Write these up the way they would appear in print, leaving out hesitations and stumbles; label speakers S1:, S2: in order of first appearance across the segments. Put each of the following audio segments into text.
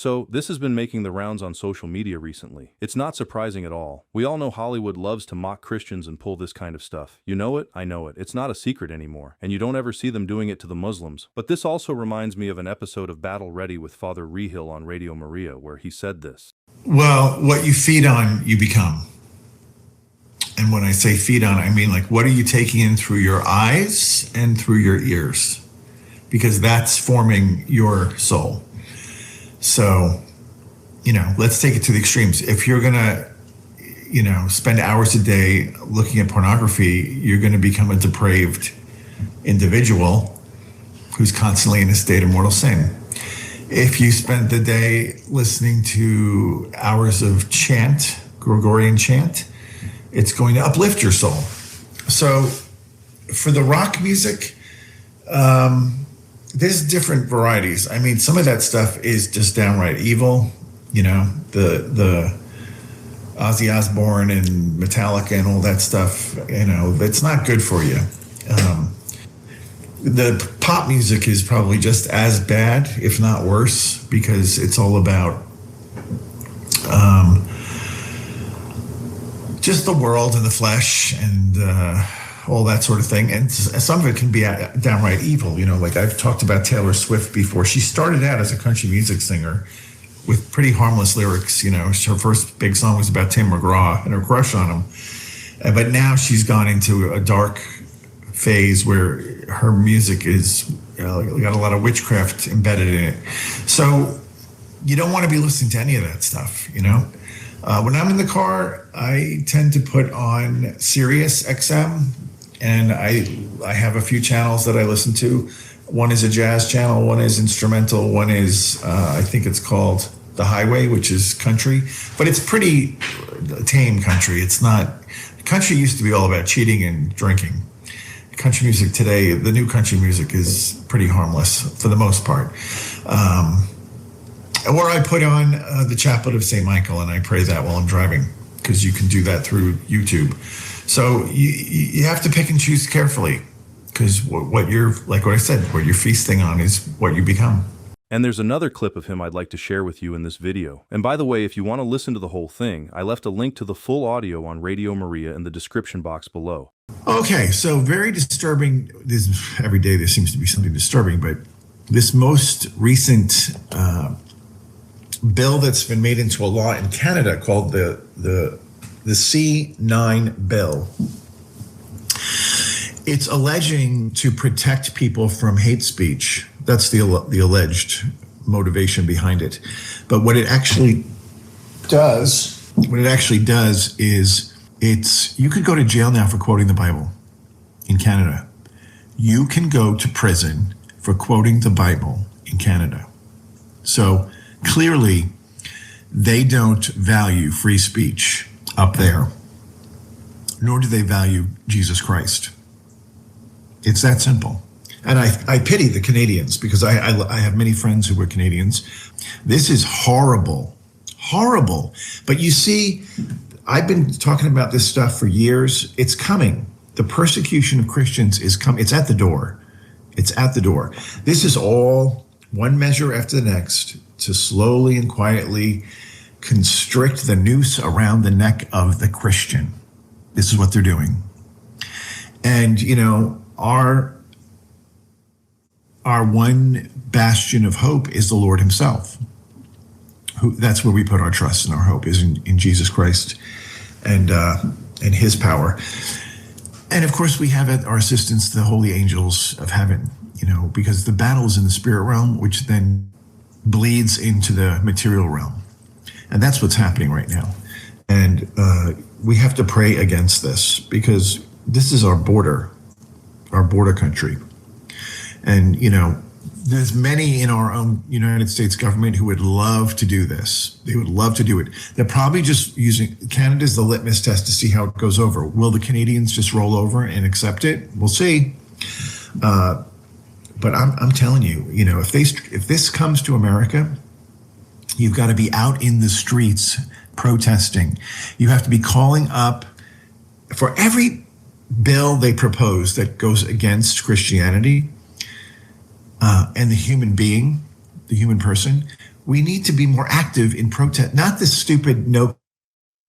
S1: So, this has been making the rounds on social media recently. It's not surprising at all. We all know Hollywood loves to mock Christians and pull this kind of stuff. You know it, I know it. It's not a secret anymore, and you don't ever see them doing it to the Muslims. But this also reminds me of an episode of Battle Ready with Father Reehil on Radio Maria, where he said this.
S2: Well, what you feed on, you become. And when I say feed on, I mean like what are you taking in through your eyes and through your ears? Because that's forming your soul. So, let's take it to the extremes. If you're going to, spend hours a day looking at pornography, you're going to become a depraved individual who's constantly in a state of mortal sin. If you spend the day listening to hours of chant, Gregorian chant, it's going to uplift your soul. So for the rock music, there's different varieties. I mean, some of that stuff is just downright evil. The Ozzy Osbourne and Metallica and all that stuff, that's not good for you. The pop music is probably just as bad, if not worse, because it's all about just the world and the flesh and all that sort of thing. And some of it can be downright evil. Like I've talked about Taylor Swift before. She started out as a country music singer with pretty harmless lyrics. Her first big song was about Tim McGraw and her crush on him. But now she's gone into a dark phase where her music is got a lot of witchcraft embedded in it. So you don't want to be listening to any of that stuff, When I'm in the car, I tend to put on Sirius XM, and I have a few channels that I listen to. One is a jazz channel, one is instrumental, one is, I think it's called The Highway, which is country, but it's pretty tame country. It's not, country used to be all about cheating and drinking. Country music today, the new country music is pretty harmless for the most part. Or I put on the Chaplet of St. Michael and I pray that while I'm driving, because you can do that through YouTube. So you have to pick and choose carefully, because what you're feasting on is what you become.
S1: And there's another clip of him I'd like to share with you in this video. And by the way, if you want to listen to the whole thing, I left a link to the full audio on Radio Maria in the description box below.
S2: Okay, so very disturbing. Every day there seems to be something disturbing, but this most recent bill that's been made into a law in Canada called the C9 bill. It's alleging to protect people from hate speech. That's the alleged motivation behind it. But what it actually does is you could go to jail now for quoting the Bible in Canada. You can go to prison for quoting the Bible in Canada. So clearly, they don't value free speech up there, nor do they value Jesus Christ. It's that simple. And I pity the Canadians, because I have many friends who were Canadians. This is horrible, horrible. But you see, I've been talking about this stuff for years. It's coming. The persecution of Christians is coming. It's at the door. It's at the door. This is all one measure after the next to slowly and quietly constrict the noose around the neck of the Christian. This is what they're doing. And, our one bastion of hope is the Lord himself. That's where we put our trust and our hope, is in Jesus Christ and his power. And of course, we have at our assistance the holy angels of heaven, because the battle is in the spirit realm, which then bleeds into the material realm. And that's what's happening right now. And we have to pray against this, because this is our border country. And, there's many in our own United States government who would love to do this. They would love to do it. They're probably just using Canada as the litmus test to see how it goes over. Will the Canadians just roll over and accept it? We'll see. But I'm telling you, if this comes to America, you've got to be out in the streets protesting. You have to be calling up for every bill they propose that goes against Christianity and the human being, the human person. We need to be more active in protest, not this stupid no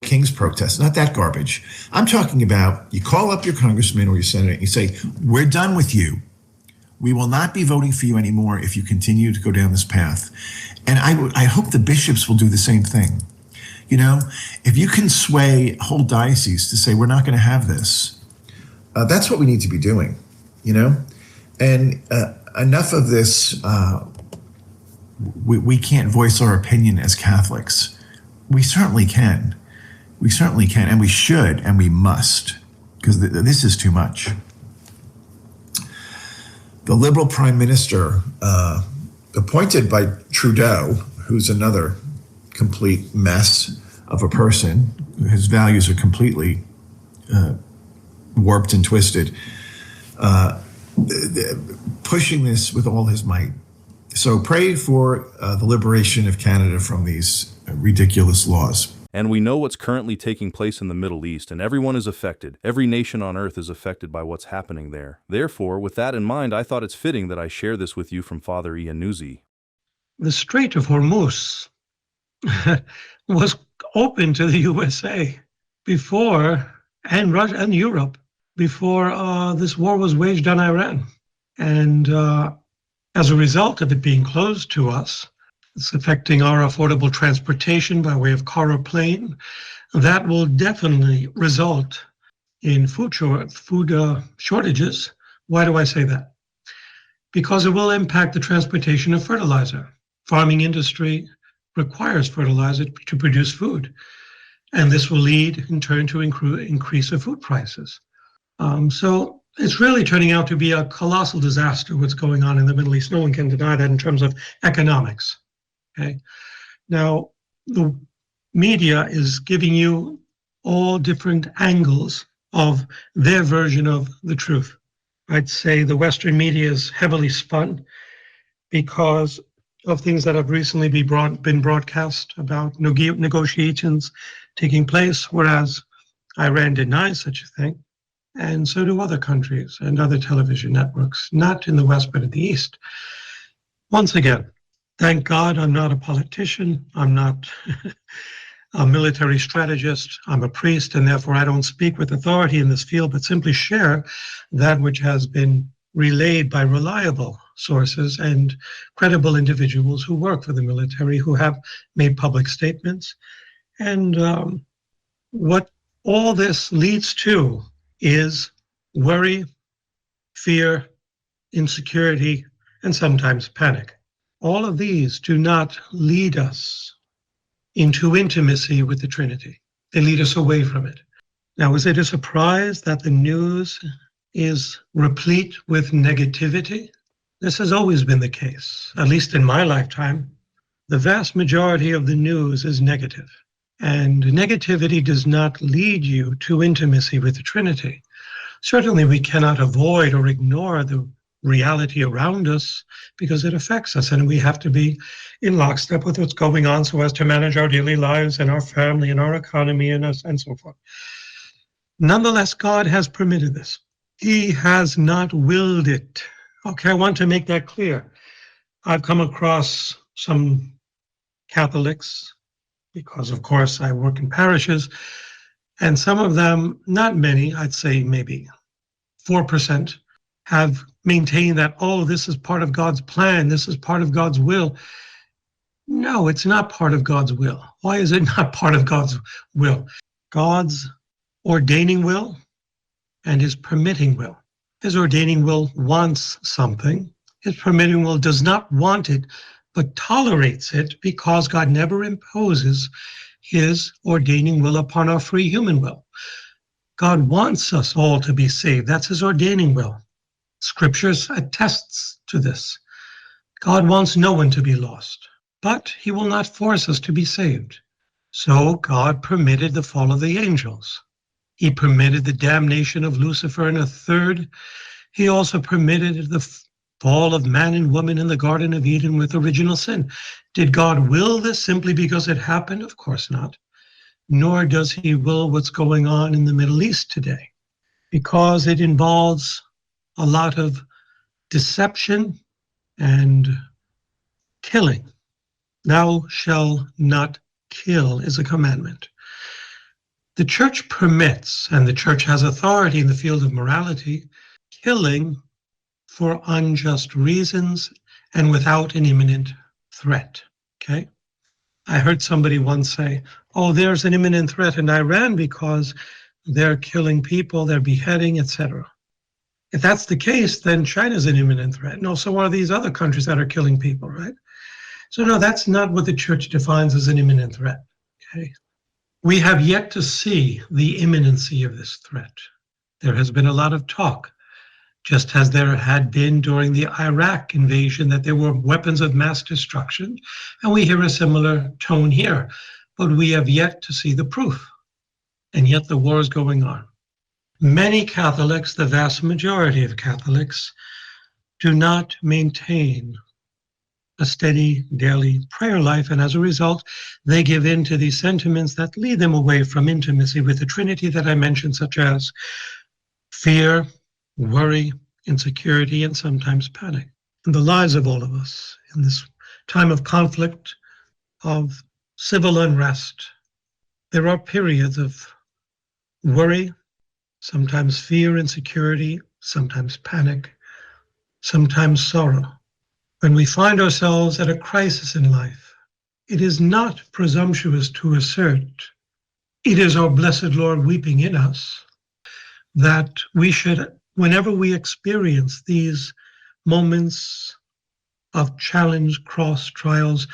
S2: Kings protest, not that garbage. I'm talking about you call up your congressman or your senator and you say, we're done with you. We will not be voting for you anymore if you continue to go down this path. And I hope the bishops will do the same thing. You know, if you can sway whole dioceses to say, we're not going to have this, that's what we need to be doing, you know? And enough of this, we can't voice our opinion as Catholics. We certainly can. We certainly can, and we should, and we must, because this is too much. The Liberal Prime Minister, appointed by Trudeau, who's another complete mess of a person, his values are completely warped and twisted, pushing this with all his might. So pray for the liberation of Canada from these ridiculous laws.
S1: And we know what's currently taking place in the Middle East, and everyone is affected. Every nation on earth is affected by what's happening there. Therefore, with that in mind, I thought it's fitting that I share this with you from Father Iannuzzi.
S3: The Strait of Hormuz was open to the USA before, and Russia and Europe, before this war was waged on Iran. And as a result of it being closed to us, it's affecting our affordable transportation by way of car or plane. That will definitely result in food shortages. Why do I say that? Because it will impact the transportation of fertilizer. Farming industry requires fertilizer to produce food. And this will lead in turn to increase of food prices. So it's really turning out to be a colossal disaster what's going on in the Middle East. No one can deny that in terms of economics. Okay. Now, the media is giving you all different angles of their version of the truth. I'd say the Western media is heavily spun because of things that have recently been broadcast about negotiations taking place, whereas Iran denies such a thing, and so do other countries and other television networks, not in the West, but in the East. Once again, thank God I'm not a politician, I'm not a military strategist, I'm a priest, and therefore I don't speak with authority in this field, but simply share that which has been relayed by reliable sources and credible individuals who work for the military, who have made public statements. And what all this leads to is worry, fear, insecurity, and sometimes panic. All of these do not lead us into intimacy with the Trinity. They lead us away from it. Now, is it a surprise that the news is replete with negativity? This has always been the case, at least in my lifetime. The vast majority of the news is negative, and negativity does not lead you to intimacy with the Trinity. Certainly, we cannot avoid or ignore the reality around us because it affects us, and we have to be in lockstep with what's going on so as to manage our daily lives and our family and our economy and so forth. Nonetheless, God has permitted this. He has not willed it. Okay, I want to make that clear. I've come across some Catholics, because of course I work in parishes, and some of them, not many, I'd say maybe 4%, have maintained that, oh, this is part of God's plan, this is part of God's will. No, it's not part of God's will. Why is it not part of God's will? God's ordaining will and his permitting will. His ordaining will wants something. His permitting will does not want it, but tolerates it, because God never imposes his ordaining will upon our free human will. God wants us all to be saved. That's his ordaining will. Scriptures attests to this. God wants no one to be lost, but he will not force us to be saved. So God permitted the fall of the angels. He permitted the damnation of Lucifer, and a third, he also permitted the fall of man and woman in the Garden of Eden with original sin. Did God will this simply because it happened? Of course not. Nor does he will what's going on in the Middle East today, because it involves a lot of deception and killing. Thou shalt not kill is a commandment. The church permits, and the church has authority in the field of morality, killing for unjust reasons and without an imminent threat. Okay? I heard somebody once say, oh, there's an imminent threat in Iran because they're killing people, they're beheading, etc. If that's the case, then China's an imminent threat. No, so are these other countries that are killing people, right? So no, that's not what the church defines as an imminent threat. Okay? We have yet to see the imminency of this threat. There has been a lot of talk, just as there had been during the Iraq invasion, that there were weapons of mass destruction, and we hear a similar tone here, but we have yet to see the proof, and yet the war is going on. Many Catholics, the vast majority of Catholics, do not maintain a steady daily prayer life, and as a result, they give in to these sentiments that lead them away from intimacy with the Trinity that I mentioned, such as fear, worry, insecurity, and sometimes panic. In the lives of all of us, in this time of conflict, of civil unrest, there are periods of worry, sometimes fear, insecurity, sometimes panic, sometimes sorrow. When we find ourselves at a crisis in life, it is not presumptuous to assert, it is our blessed Lord weeping in us, that we should, whenever we experience these moments of challenge, cross, trials,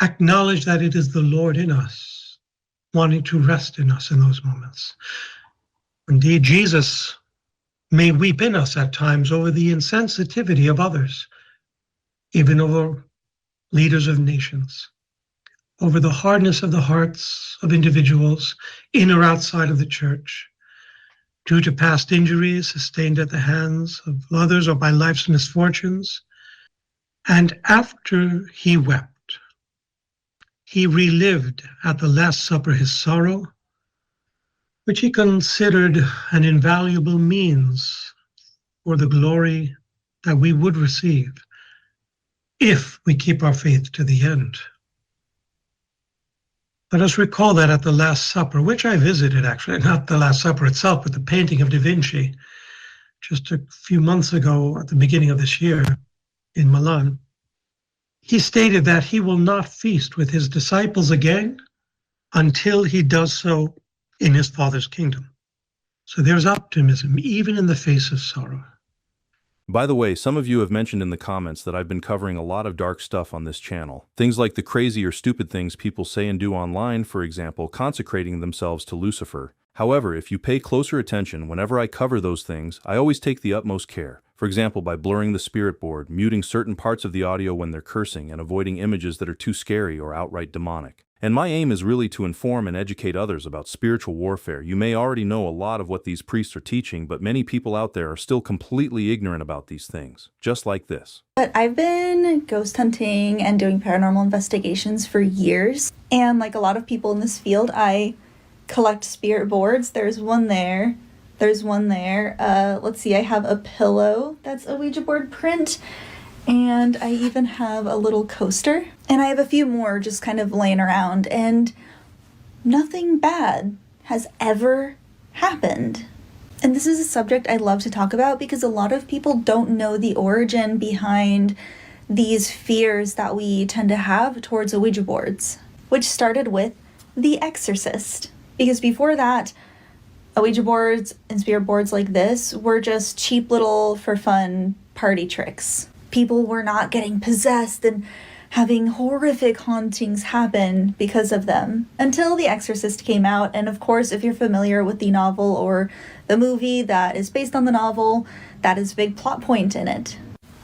S3: acknowledge that it is the Lord in us, wanting to rest in us in those moments. Indeed, Jesus may weep in us at times over the insensitivity of others, even over leaders of nations, over the hardness of the hearts of individuals in or outside of the church, due to past injuries sustained at the hands of others or by life's misfortunes. And after he wept, he relived at the Last Supper his sorrow, which he considered an invaluable means for the glory that we would receive if we keep our faith to the end. Let us recall that at the Last Supper, which I visited actually, not the Last Supper itself, but the painting of Da Vinci, just a few months ago at the beginning of this year in Milan, he stated that he will not feast with his disciples again until he does so in his Father's kingdom. So there's optimism, even in the face of sorrow.
S1: By the way, some of you have mentioned in the comments that I've been covering a lot of dark stuff on this channel. Things like the crazy or stupid things people say and do online, for example, consecrating themselves to Lucifer. However, if you pay closer attention, whenever I cover those things, I always take the utmost care. For example, by blurring the spirit board, muting certain parts of the audio when they're cursing, and avoiding images that are too scary or outright demonic. And my aim is really to inform and educate others about spiritual warfare. You may already know a lot of what these priests are teaching, but many people out there are still completely ignorant about these things, just like this.
S4: But I've been ghost hunting and doing paranormal investigations for years, and like a lot of people in this field, I collect spirit boards. There's one there. Let's see, I have a pillow that's a Ouija board print. And I even have a little coaster. And I have a few more just kind of laying around. And nothing bad has ever happened. And this is a subject I love to talk about because a lot of people don't know the origin behind these fears that we tend to have towards Ouija boards, which started with The Exorcist. Because before that, Ouija boards and spirit boards like this were just cheap little for fun party tricks. People were not getting possessed and having horrific hauntings happen because of them until The Exorcist came out. And of course, if you're familiar with the novel or the movie that is based on the novel, that is a big plot point in it.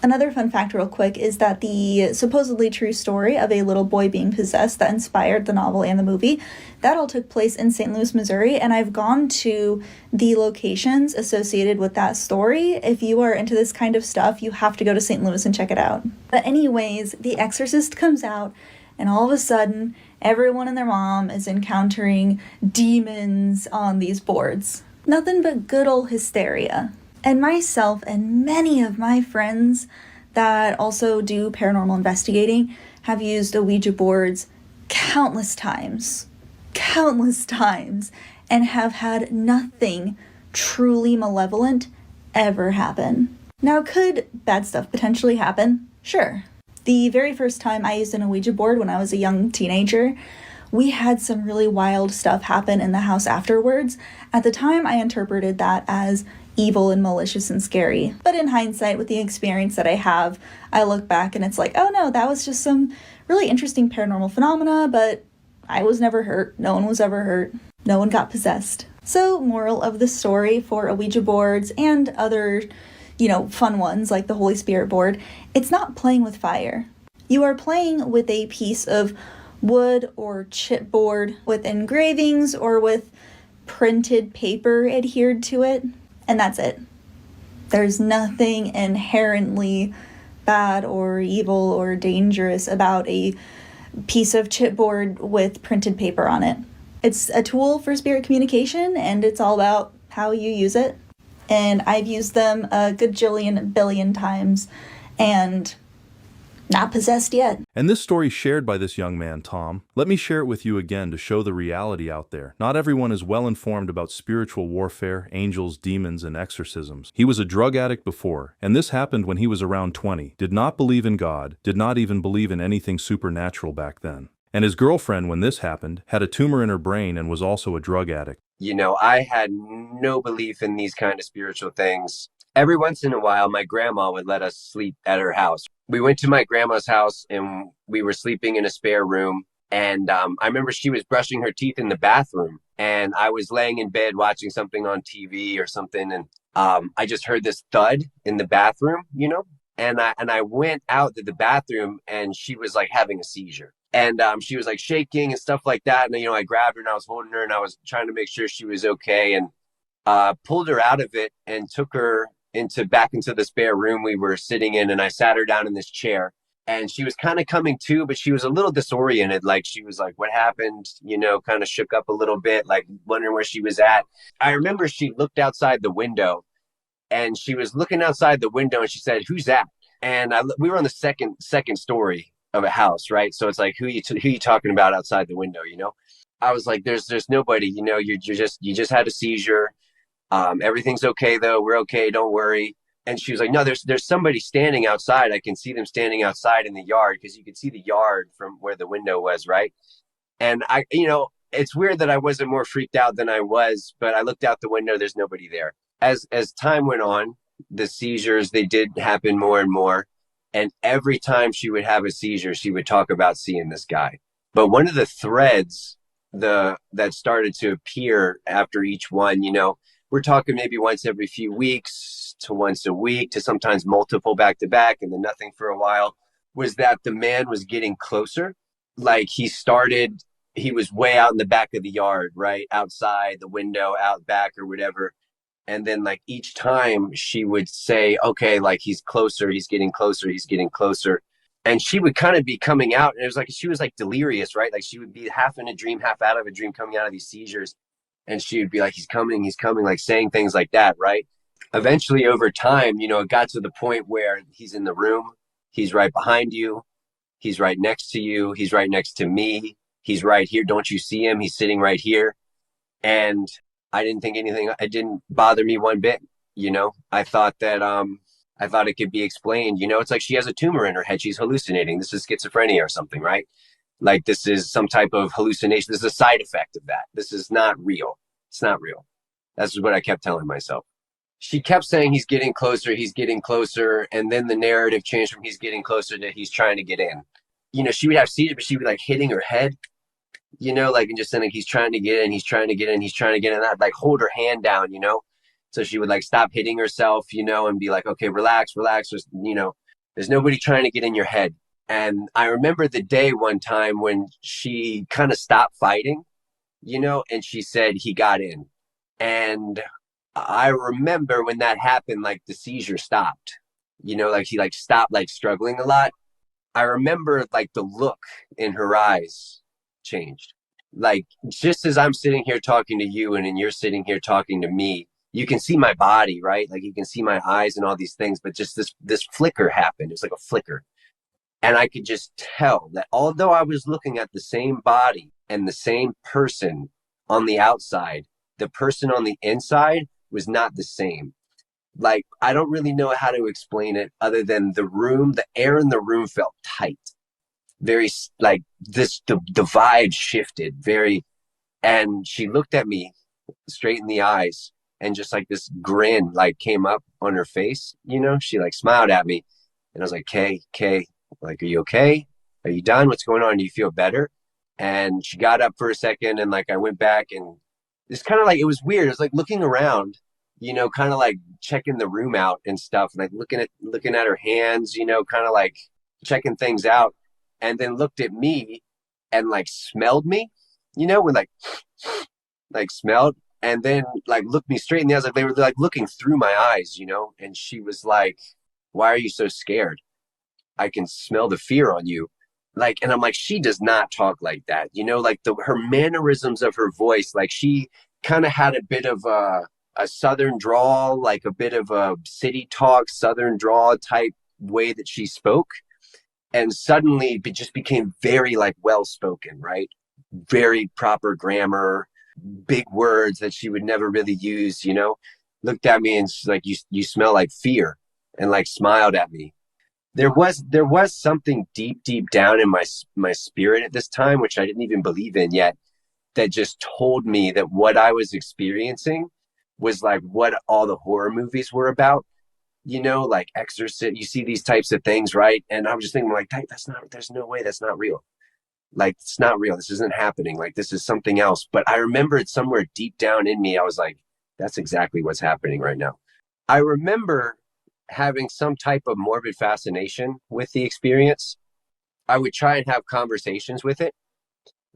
S4: Another fun fact real quick is that the supposedly true story of a little boy being possessed that inspired the novel and the movie, that all took place in St. Louis, Missouri, and I've gone to the locations associated with that story. If you are into this kind of stuff, you have to go to St. Louis and check it out. But anyways, The Exorcist comes out, and all of a sudden, everyone and their mom is encountering demons on these boards. Nothing but good old hysteria. And myself and many of my friends that also do paranormal investigating have used Ouija boards countless times, and have had nothing truly malevolent ever happen. Now, could bad stuff potentially happen? Sure. The very first time I used an Ouija board when I was a young teenager, we had some really wild stuff happen in the house afterwards. At the time, I interpreted that as evil and malicious and scary. But in hindsight, with the experience that I have, I look back and it's like, oh no, that was just some really interesting paranormal phenomena, but I was never hurt. No one was ever hurt. No one got possessed. So, moral of the story for Ouija boards and other, fun ones like the Holy Spirit board, it's not playing with fire. You are playing with a piece of wood or chipboard with engravings or with printed paper adhered to it, and that's it. There's nothing inherently bad or evil or dangerous about a piece of chipboard with printed paper on it. It's a tool for spirit communication, and it's all about how you use it. And I've used them a gajillion billion times, and not possessed yet.
S1: And this story shared by this young man, Tom, let me share it with you again to show the reality out there. Not everyone is well informed about spiritual warfare, angels, demons, and exorcisms. He was a drug addict before, and this happened when he was around 20. Did not believe in God, did not even believe in anything supernatural back then. And his girlfriend, when this happened, had a tumor in her brain and was also a drug addict.
S5: I had no belief in these kind of spiritual things. Every once in a while, my grandma would let us sleep at her house. We went to my grandma's house and we were sleeping in a spare room. And I remember she was brushing her teeth in the bathroom and I was laying in bed watching something on TV or something. And I just heard this thud in the bathroom, and I went out to the bathroom and she was like having a seizure. And she was like shaking and stuff like that. And, I grabbed her and I was holding her and I was trying to make sure she was okay, and pulled her out of it and took her back into the spare room we were sitting in. And I sat her down in this chair and she was kind of coming to, but she was a little disoriented. Like she was like, what happened? Kind of shook up a little bit, like wondering where she was at. I remember she looked outside the window and she was looking outside the window and she said, who's that? And we were on the second story of a house, right? So it's like, who you talking about outside the window? I was like, there's nobody. You just had a seizure. Everything's okay though. We're okay. Don't worry. And she was like, no, there's somebody standing outside. I can see them standing outside in the yard, because you could see the yard from where the window was, right? And it's weird that I wasn't more freaked out than I was, but I looked out the window. There's nobody there. As time went on, the seizures, they did happen more and more. And every time she would have a seizure, she would talk about seeing this guy. But one of the threads that started to appear after each one, we're talking maybe once every few weeks to once a week to sometimes multiple back to back, and then nothing for a while, was that the man was getting closer. Like he was way out in the back of the yard, right? Outside the window, out back or whatever. And then like each time she would say, okay, like he's closer, he's getting closer, he's getting closer. And she would kind of be coming out. And it was like, she was like delirious, right? Like she would be half in a dream, half out of a dream, coming out of these seizures. And she would be like, he's coming, like saying things like that, right? Eventually over time, it got to the point where he's in the room, he's right behind you, he's right next to you, he's right next to me, he's right here. Don't you see him? He's sitting right here. And I didn't think anything, it didn't bother me one bit. I thought it could be explained. It's like she has a tumor in her head. She's hallucinating. This is schizophrenia or something, right? Like this is some type of hallucination. This is a side effect of that. This is not real. It's not real. That's what I kept telling myself. She kept saying he's getting closer. He's getting closer. And then the narrative changed from he's getting closer to he's trying to get in. She would have seizures, but she would like hitting her head. And just saying like, he's trying to get in, he's trying to get in, he's trying to get in. I'd like hold her hand down, so she would like stop hitting herself, and be like, okay, relax. There's nobody trying to get in your head. And I remember the day one time when she kind of stopped fighting, and she said he got in. And I remember when that happened, like the seizure stopped, like he like stopped like struggling a lot. I remember like the look in her eyes changed. Like just as I'm sitting here talking to you and you're sitting here talking to me, you can see my body, right? Like you can see my eyes and all these things, but just this flicker happened. It's like a flicker. And I could just tell that although I was looking at the same body and the same person on the outside, the person on the inside was not the same. Like, I don't really know how to explain it other than the air in the room felt tight. Very like the vibe shifted very. And she looked at me straight in the eyes, and just like this grin like came up on her face, she like smiled at me, and I was like, Kay, like, are you okay? Are you done? What's going on? Do you feel better? And she got up for a second, and like I went back, and it's kind of like, it was weird. It was like looking around, kind of like checking the room out and stuff, like looking at her hands, kind of like checking things out, and then looked at me and like smelled me, with like smelled, and then like looked me straight in the eyes, like they were like looking through my eyes, and she was like, why are you so scared? I can smell the fear on you. Like, and I'm like, she does not talk like that, like her mannerisms of her voice, like she kind of had a bit of a southern drawl, like a bit of a city talk, southern drawl type way that she spoke. And suddenly it just became very like well-spoken, right? Very proper grammar, big words that she would never really use, looked at me and she's like, you smell like fear, and like smiled at me. There was something deep down in my spirit at this time, which I didn't even believe in yet, that just told me that what I was experiencing was like what all the horror movies were about, like Exorcist. You see these types of things, right? And I was just thinking like, there's no way that's not real. Like, it's not real. This isn't happening. Like, this is something else. But I remembered somewhere deep down in me, I was like, that's exactly what's happening right now. I remember having some type of morbid fascination with the experience. I would try and have conversations with it.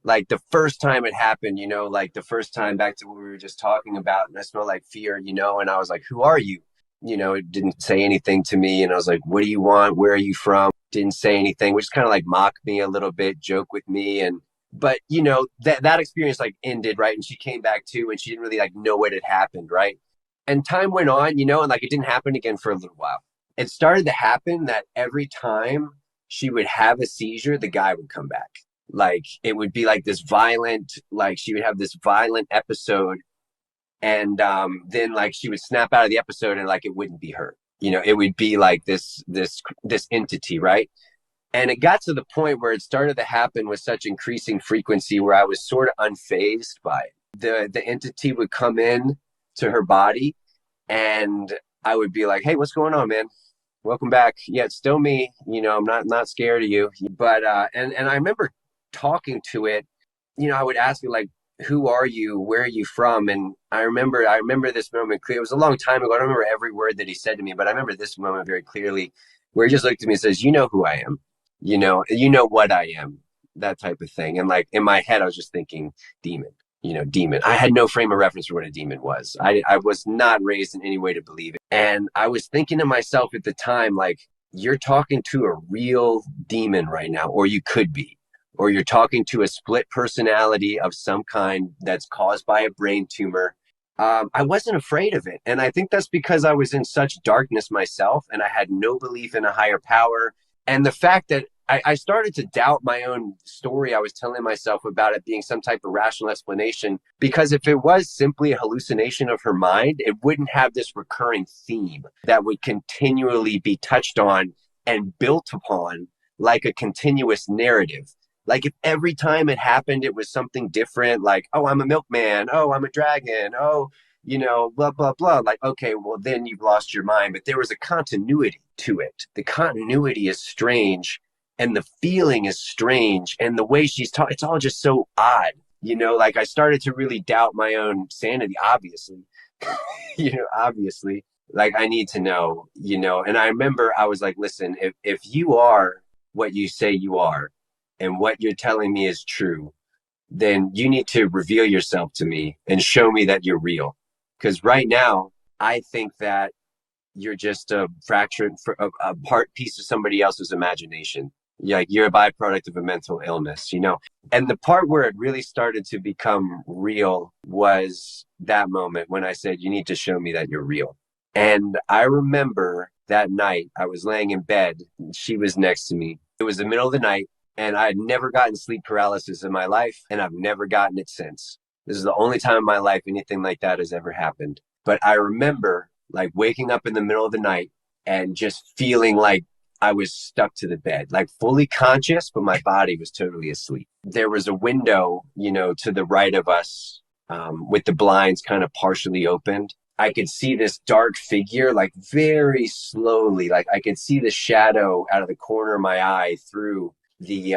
S5: Like the first time it happened, like the first time, back to what we were just talking about, and I smelled like fear, and I was like, who are you? It didn't say anything to me. And I was like, what do you want? Where are you from? Didn't say anything, which kind of like mocked me a little bit, joke with me. But that experience like ended, right? And she came back too, and she didn't really like know what had happened, right? And time went on, and like it didn't happen again for a little while. It started to happen that every time she would have a seizure, the guy would come back. Like it would be like this violent, like she would have this violent episode, and then like she would snap out of the episode, and like it wouldn't be her. It would be like this entity, right? And it got to the point where it started to happen with such increasing frequency where I was sort of unfazed by it. The entity would come in to her body, and I would be like, hey, what's going on, man? Welcome back. Yeah, it's still me. I'm not scared of you. But and I remember talking to it. I would ask you like, who are you? Where are you from? And I remember this moment clearly. It was a long time ago. I don't remember every word that he said to me, but I remember this moment very clearly, where he just looked at me and says, you know who I am, you know what I am, that type of thing. And like in my head, I was just thinking demon, demon. I had no frame of reference for what a demon was. I was not raised in any way to believe it. And I was thinking to myself at the time, like, you're talking to a real demon right now, or you could be. Or you're talking to a split personality of some kind that's caused by a brain tumor. I wasn't afraid of it. And I think that's because I was in such darkness myself, and I had no belief in a higher power. And the fact that I started to doubt my own story I was telling myself about it being some type of rational explanation, because if it was simply a hallucination of her mind, it wouldn't have this recurring theme that would continually be touched on and built upon like a continuous narrative. Like if every time it happened, it was something different, like, oh, I'm a milkman. Oh, I'm a dragon. Oh, blah, blah, blah. Like, okay, well, then you've lost your mind. But there was a continuity to it. The continuity is strange, and the feeling is strange. And the way she's talking, it's all just so odd. Like I started to really doubt my own sanity, obviously. Obviously. Like, I need to know, And I remember I was like, listen, if you are what you say you are, and what you're telling me is true, then you need to reveal yourself to me and show me that you're real. Because right now, I think that you're just a part piece of somebody else's imagination. Like you're a byproduct of a mental illness, And the part where it really started to become real was that moment when I said, you need to show me that you're real. And I remember that night I was laying in bed, and she was next to me. It was the middle of the night, and I had never gotten sleep paralysis in my life, and I've never gotten it since. This is the only time in my life anything like that has ever happened. But I remember like waking up in the middle of the night and just feeling like I was stuck to the bed, like fully conscious, but my body was totally asleep. There was a window, to the right of us, with the blinds kind of partially opened. I could see this dark figure, like very slowly, like I could see the shadow out of the corner of my eye through the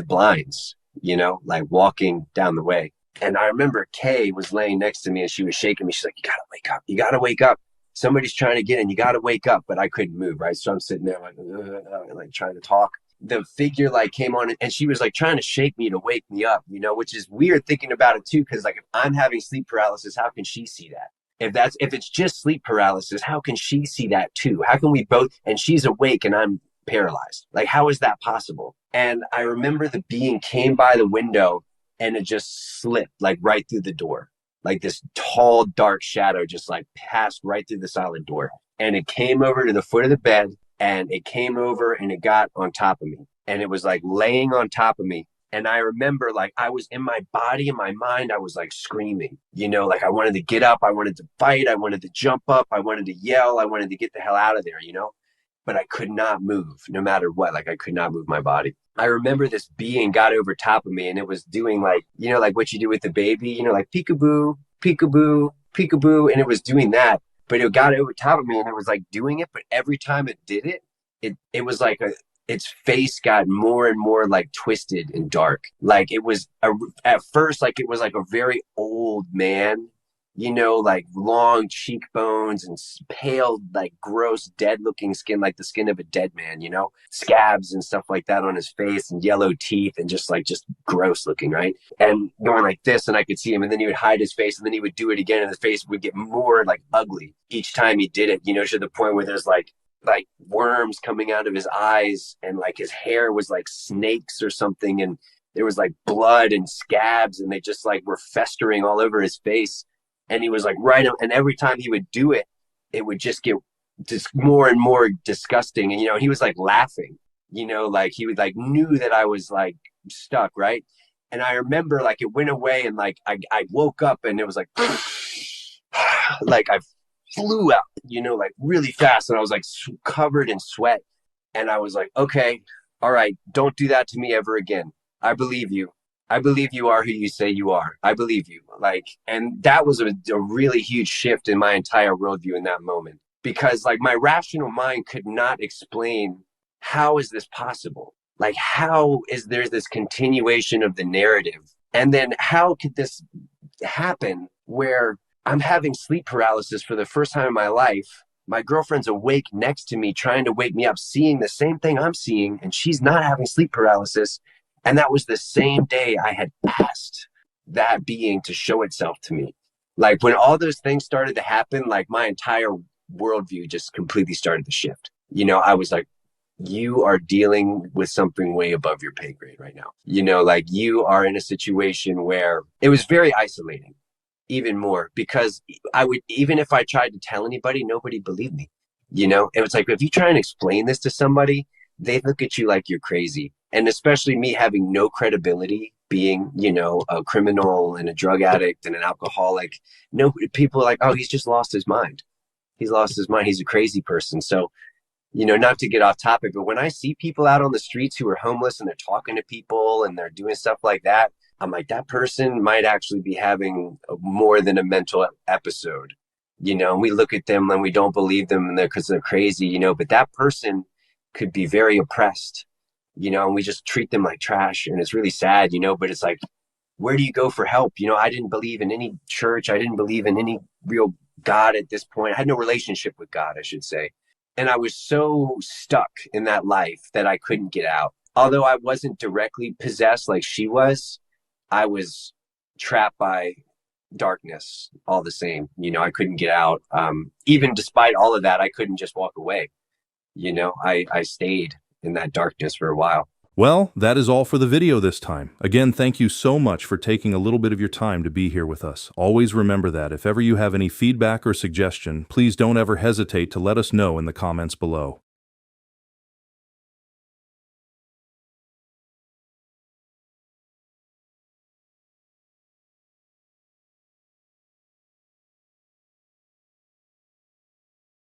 S5: blinds, like walking down the way. And I remember Kay was laying next to me and she was shaking me. She's like, "You gotta wake up. You gotta wake up. Somebody's trying to get in. You gotta wake up." But I couldn't move, right? So I'm sitting there like trying to talk. The figure like came on and she was like trying to shake me to wake me up, which is weird thinking about it too. Cause like if I'm having sleep paralysis, how can she see that? If it's just sleep paralysis, how can she see that too? How can we both, and she's awake and I'm paralyzed? Like, how is that possible? And I remember the being came by the window and it just slipped like right through the door. Like this tall, dark shadow just like passed right through the solid door. And it came over to the foot of the bed and it came over and it got on top of me. And it was like laying on top of me. And I remember like I was in my body, in my mind, I was like screaming, like I wanted to get up. I wanted to fight. I wanted to jump up. I wanted to yell. I wanted to get the hell out of there, but I could not move no matter what. Like I could not move my body. I remember this being got over top of me and it was doing like, like what you do with the baby, like peekaboo, peekaboo, peekaboo. And it was doing that, but it got over top of me and it was like doing it. But every time it did it, it was like its face got more and more like twisted and dark. Like it was at first, like it was like a very old man, like long cheekbones and pale, like gross, dead looking skin, like the skin of a dead man, scabs and stuff like that on his face and yellow teeth and just gross looking, right? And going like this, and I could see him, and then he would hide his face and then he would do it again and the face would get more like ugly each time he did it, to the point where there's like worms coming out of his eyes and like his hair was like snakes or something. And there was like blood and scabs and they just like were festering all over his face. And he was like, right. And every time he would do it, it would just get just more and more disgusting. And, he was like laughing, like he would like knew that I was like stuck. Right. And I remember like it went away and like I woke up and it was like, like I flew out, like really fast. And I was like covered in sweat. And I was like, okay, all right, don't do that to me ever again. I believe you. I believe you are who you say you are. I believe you. And that was a really huge shift in my entire worldview in that moment, because like my rational mind could not explain, how is this possible? Like, how is there this continuation of the narrative? And then how could this happen where I'm having sleep paralysis for the first time in my life? My girlfriend's awake next to me, trying to wake me up, seeing the same thing I'm seeing, and she's not having sleep paralysis. And that was the same day I had asked that being to show itself to me. Like when all those things started to happen, like my entire worldview just completely started to shift. I was like, you are dealing with something way above your pay grade right now. Like you are in a situation where it was very isolating, even more, because I would, even if I tried to tell anybody, nobody believed me. It was like, if you try and explain this to somebody, they look at you like you're crazy. And especially me having no credibility, being, a criminal and a drug addict and an alcoholic. No, people are like, oh, he's just lost his mind. He's lost his mind. He's a crazy person. So, not to get off topic, but when I see people out on the streets who are homeless and they're talking to people and they're doing stuff like that, I'm like, that person might actually be having more than a mental episode. And we look at them and we don't believe them because they're crazy, but that person could be very oppressed. And we just treat them like trash. And it's really sad, but it's like, where do you go for help? I didn't believe in any church. I didn't believe in any real God at this point. I had no relationship with God, I should say. And I was so stuck in that life that I couldn't get out. Although I wasn't directly possessed like she was, I was trapped by darkness all the same. I couldn't get out. Even despite all of that, I couldn't just walk away. I stayed in that darkness for a while.
S1: Well, that is all for the video this time. Again, thank you so much for taking a little bit of your time to be here with us. Always remember that if ever you have any feedback or suggestion, please don't ever hesitate to let us know in the comments below.